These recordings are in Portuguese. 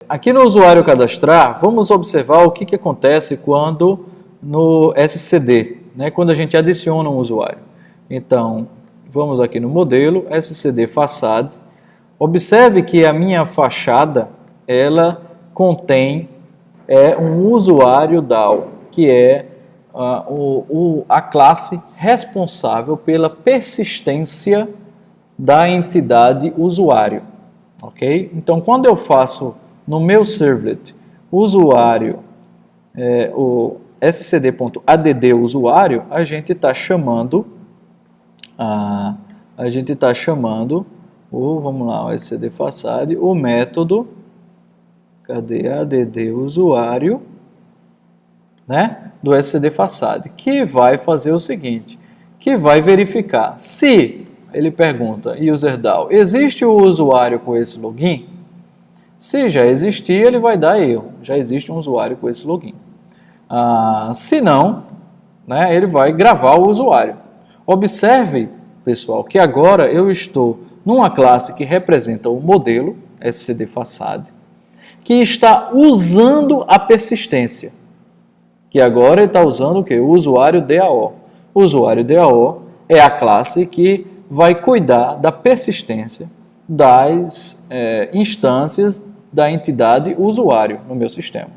Aqui no usuário cadastrar, vamos observar o que acontece quando no SCD, né, quando a gente adiciona um usuário. Então, vamos aqui no modelo, SCD Facade. Observe que a minha fachada, ela contém um usuário DAO, que é a classe responsável pela persistência da entidade usuário. Ok? Então, quando eu faço no meu servlet usuário, o scd.add usuário, a gente está chamando, vamos lá, o scd facade, o método, cadê add usuário, né, do scd facade, que vai fazer o seguinte, que vai verificar se, ele pergunta, userDAO, existe o usuário com esse login? Se já existir, ele vai dar erro, já existe um usuário com esse login. Se não, né, ele vai gravar o usuário. Observe, pessoal, que agora eu estou numa classe que representa o modelo, scd facade, que está usando a persistência. Que agora ele está usando o quê? O usuário DAO. O usuário DAO é a classe que vai cuidar da persistência das instâncias da entidade usuário no meu sistema.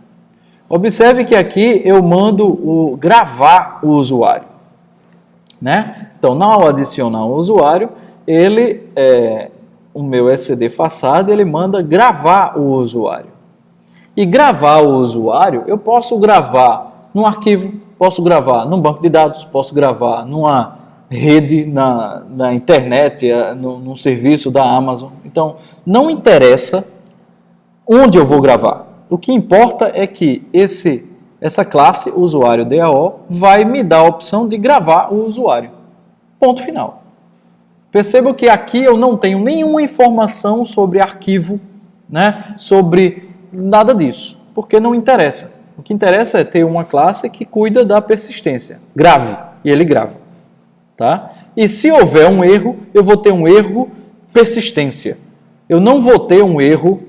Observe que aqui eu mando gravar o usuário, né? Então, ao adicionar um usuário, o meu scd facade, ele manda gravar o usuário. E gravar o usuário, eu posso gravar num arquivo, posso gravar num banco de dados, posso gravar numa rede na internet, num serviço da Amazon. Então, não interessa onde eu vou gravar. O que importa é que essa classe, usuário DAO, vai me dar a opção de gravar o usuário. Ponto final. Perceba que aqui eu não tenho nenhuma informação sobre arquivo, né, sobre nada disso, porque não interessa. O que interessa é ter uma classe que cuida da persistência. Grave, e ele grava. Tá? E se houver um erro, eu vou ter um erro persistência. Eu não vou ter um erro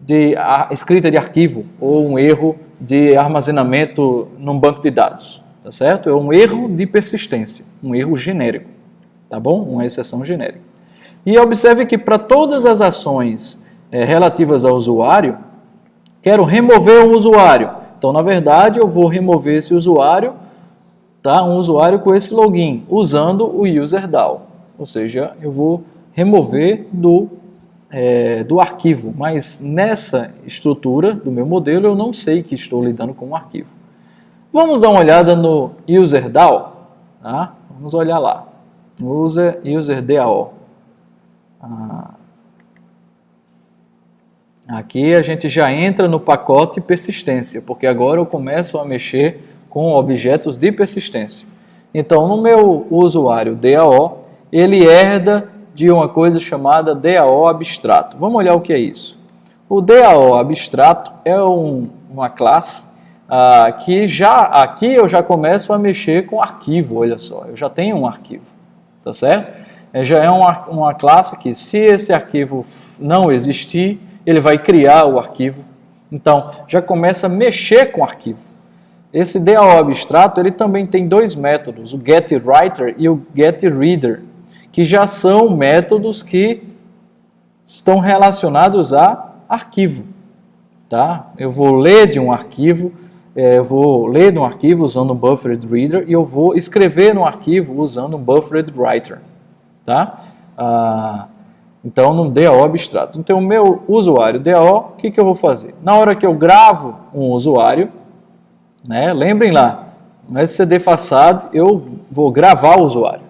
de escrita de arquivo ou um erro de armazenamento num banco de dados. Tá certo? É um erro de persistência, um erro genérico. Tá bom? Uma exceção genérica. E observe que para todas as ações relativas ao usuário, quero remover um usuário. Então, na verdade, eu vou remover esse usuário, tá? Um usuário com esse login, usando o userDAO. Ou seja, eu vou remover do arquivo, mas nessa estrutura do meu modelo eu não sei que estou lidando com um arquivo. Vamos dar uma olhada no userDAO. Tá? Vamos olhar lá. UserDAO. Aqui a gente já entra no pacote persistência, porque agora eu começo a mexer com objetos de persistência. Então, no meu usuário DAO, ele herda de uma coisa chamada DAO abstrato. Vamos olhar o que é isso. O DAO abstrato é uma classe que aqui eu já começo a mexer com arquivo, olha só, eu já tenho um arquivo, tá certo? Já é uma classe que, se esse arquivo não existir, ele vai criar o arquivo. Então, já começa a mexer com o arquivo. Esse DAO abstrato, ele também tem dois métodos, o getWriter e o getReader, que já são métodos que estão relacionados a arquivo. Tá? Eu vou ler de um arquivo, usando um buffered reader e eu vou escrever no arquivo usando um buffered writer. Tá? Então, no DAO abstrato. Então, o meu usuário DAO, o que eu vou fazer? Na hora que eu gravo um usuário, né, lembrem lá, no scd facade eu vou gravar o usuário.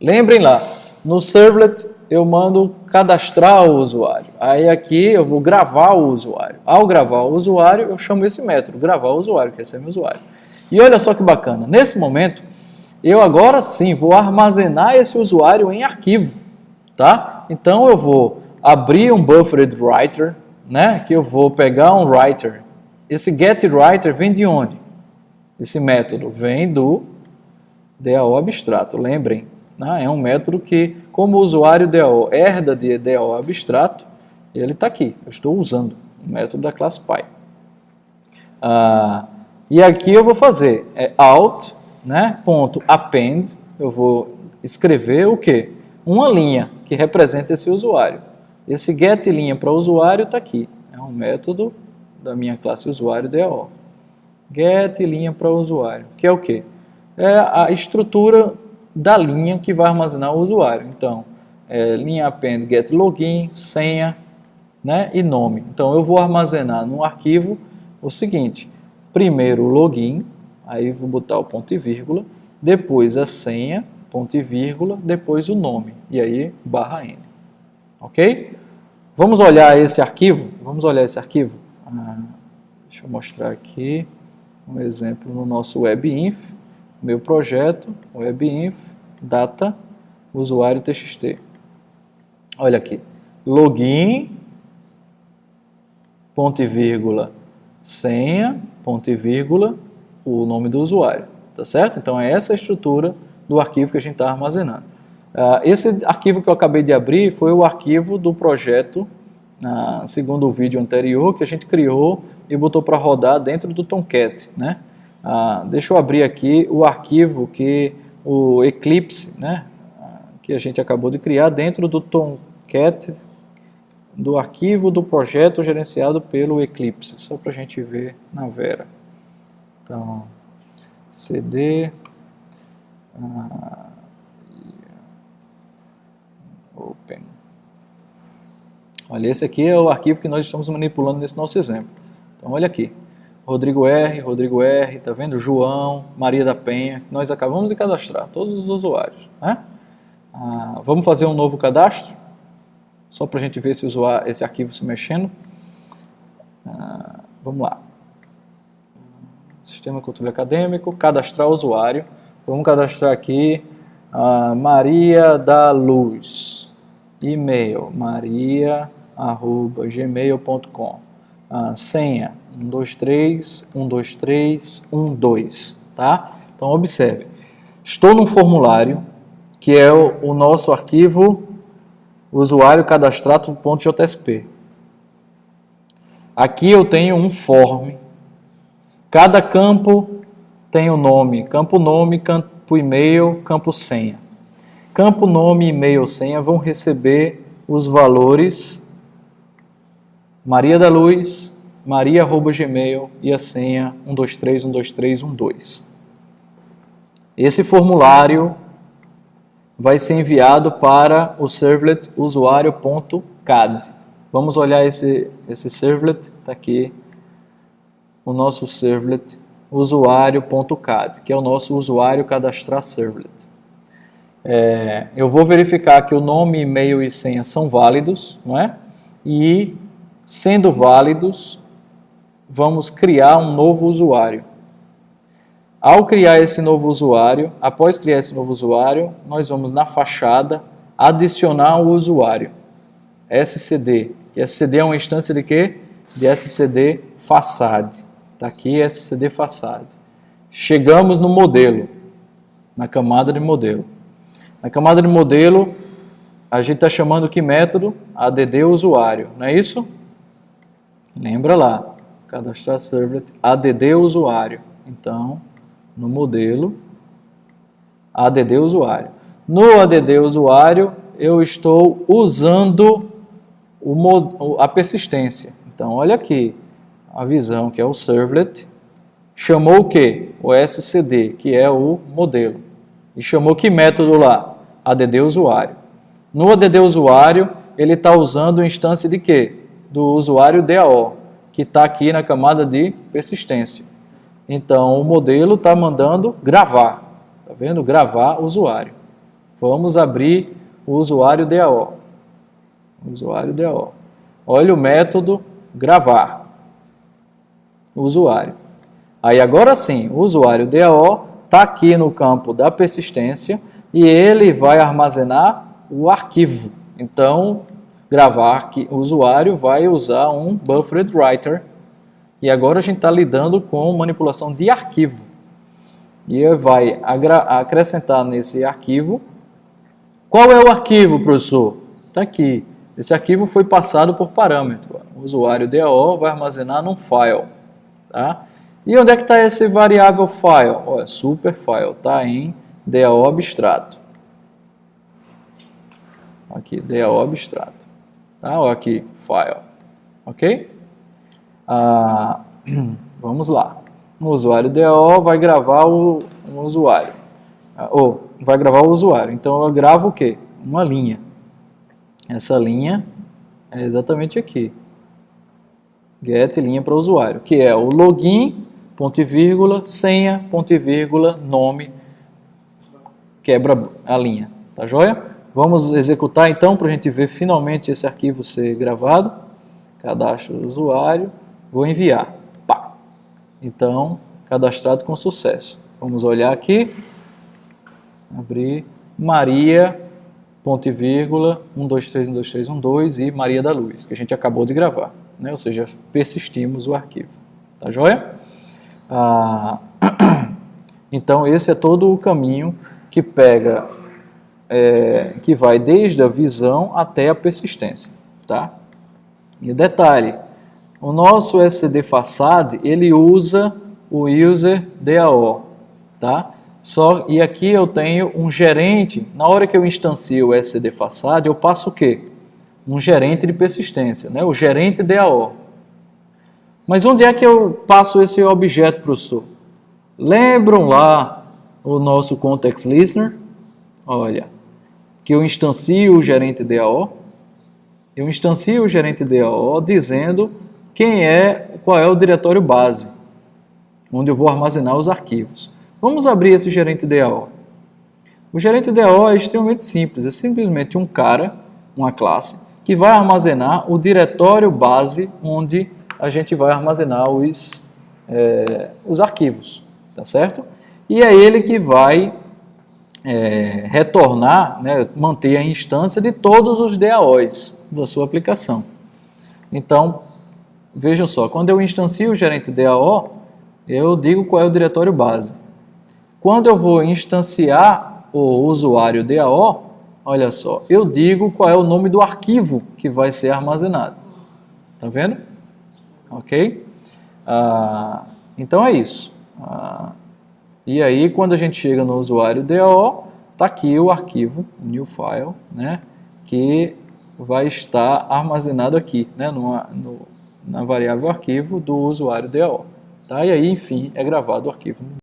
Lembrem lá, no servlet eu mando cadastrar o usuário. Aí aqui eu vou gravar o usuário. Ao gravar o usuário, eu chamo esse método, gravar o usuário, que esse é meu usuário. E olha só que bacana, nesse momento, eu agora sim vou armazenar esse usuário em arquivo. Tá? Então eu vou abrir um buffered writer, né, que eu vou pegar um writer. Esse getWriter vem de onde? Esse método vem do DAO abstrato, lembrem. Né? É um método que, como o usuário DAO herda de DAO abstrato, ele está aqui, eu estou usando. método da classe Py. E aqui eu vou fazer out, né, ponto append, eu vou escrever o quê? Uma linha que representa esse usuário. Esse getLinha para usuário está aqui. É um método da minha classe usuário DAO. GetLinha para usuário, que é o quê? É a estrutura da linha que vai armazenar o usuário. Então, linha append getLogin, senha, né, e nome. Então, eu vou armazenar no arquivo o seguinte: primeiro o login, aí vou botar o ponto e vírgula, depois a senha, ponto e vírgula, depois o nome, e aí /n. Ok? Vamos olhar esse arquivo? Vamos olhar esse arquivo? Deixa eu mostrar aqui um exemplo no nosso webinf, meu projeto, webinf, data, usuário txt. Olha aqui, login, ponto e vírgula, senha, ponto e vírgula, o nome do usuário, tá certo? Então é essa a estrutura do arquivo que a gente está armazenando. Esse arquivo que eu acabei de abrir foi o arquivo do projeto, segundo o vídeo anterior, que a gente criou e botou para rodar dentro do Tomcat, né? Deixa eu abrir aqui o arquivo que o Eclipse, né, que a gente acabou de criar dentro do Tomcat, do arquivo do projeto gerenciado pelo Eclipse, só para a gente ver na Vera. Então, cd open. Olha, esse aqui é o arquivo que nós estamos manipulando nesse nosso exemplo. Então, olha aqui. Rodrigo R, tá vendo? João, Maria da Penha, nós acabamos de cadastrar, todos os usuários, né? Vamos fazer um novo cadastro, só para a gente ver esse arquivo se mexendo. Vamos lá. Sistema Controle Acadêmico, cadastrar usuário. Vamos cadastrar aqui Maria da Luz, e-mail maria@gmail.com, senha 123 tá? Então observe, estou num formulário que é o nosso arquivo usuário cadastrado.jsp. Aqui eu tenho um form, cada campo tem o nome, campo nome, campo e-mail, campo senha. Campo nome, e-mail, senha vão receber os valores Maria da Luz, maria@gmail e a senha 123. Esse formulário vai ser enviado para o servlet usuário.cad. Vamos olhar esse servlet, está aqui o nosso servlet usuário.cad, que é o nosso usuário cadastrar servlet. Eu vou verificar que o nome, e-mail e senha são válidos, não é? E, sendo válidos, vamos criar um novo usuário. Ao criar esse novo usuário, após criar esse novo usuário, nós vamos na fachada adicionar o usuário, SCD. E SCD é uma instância de quê? De SCD Facade. Está aqui SCD Facade. Chegamos no modelo, na camada de modelo. Na camada de modelo, a gente está chamando que método? add usuário, não é isso? Lembra lá, cadastrar servlet add usuário. Então, no modelo, add usuário. No add usuário, eu estou usando a persistência. Então, olha aqui, a visão que é o servlet, chamou o quê? O SCD, que é o modelo. E chamou que método lá? add usuário. No add usuário, ele está usando instância de quê? Do usuário DAO, que está aqui na camada de persistência. Então, o modelo está mandando gravar. Está vendo? Gravar usuário. Vamos abrir o usuário DAO. Usuário DAO. Olha o método gravar. Usuário. Aí agora sim, o usuário DAO está aqui no campo da persistência e ele vai armazenar o arquivo. Então, gravar que o usuário vai usar um buffered writer. E agora a gente está lidando com manipulação de arquivo. E ele vai acrescentar nesse arquivo. Qual é o arquivo, professor? Está aqui. Esse arquivo foi passado por parâmetro. O usuário DAO vai armazenar num file. Tá? E onde é que está esse variável file? Olha, superfile, está em DAO abstrato. Aqui, DAO abstrato. Tá? Olha aqui, file. Ok? Vamos lá. O usuário DAO vai gravar o usuário. Ou vai gravar o usuário. Então eu gravo o quê? Uma linha. Essa linha é exatamente aqui. Get linha para o usuário, que é o login, ponto e vírgula, senha, ponto e vírgula, nome, quebra a linha. Tá joia? Vamos executar então para a gente ver finalmente esse arquivo ser gravado. Cadastro do usuário, vou enviar. Pá. Então, cadastrado com sucesso. Vamos olhar aqui. Abrir Maria, ponto e vírgula, 123, e Maria da Luz, que a gente acabou de gravar, né? Ou seja, persistimos o arquivo. Tá joia? Então, esse é todo o caminho que pega, que vai desde a visão até a persistência, tá? E detalhe, o nosso SCD Facade, ele usa o user DAO, tá? E aqui eu tenho um gerente, na hora que eu instancio o SCD Facade, eu passo o quê? Um gerente de persistência, né? O gerente DAO. Mas onde é que eu passo esse objeto, professor? Lembram lá o nosso Context Listener? Olha, que eu instancio o gerente DAO. Eu instancio o gerente DAO dizendo qual é o diretório base, onde eu vou armazenar os arquivos. Vamos abrir esse gerente DAO. O gerente DAO é extremamente simples, é simplesmente um cara, uma classe, que vai armazenar o diretório base onde a gente vai armazenar os arquivos, tá certo? E é ele que vai retornar, né, manter a instância de todos os DAOs da sua aplicação. Então, vejam só, quando eu instancio o gerente DAO, eu digo qual é o diretório base. Quando eu vou instanciar o usuário DAO, olha só, eu digo qual é o nome do arquivo que vai ser armazenado. Tá vendo? Ok? Então é isso. E aí, quando a gente chega no usuário DAO, está aqui o arquivo, new file, né, que vai estar armazenado aqui, né, na variável arquivo do usuário DAO. Tá? E aí, enfim, é gravado o arquivo.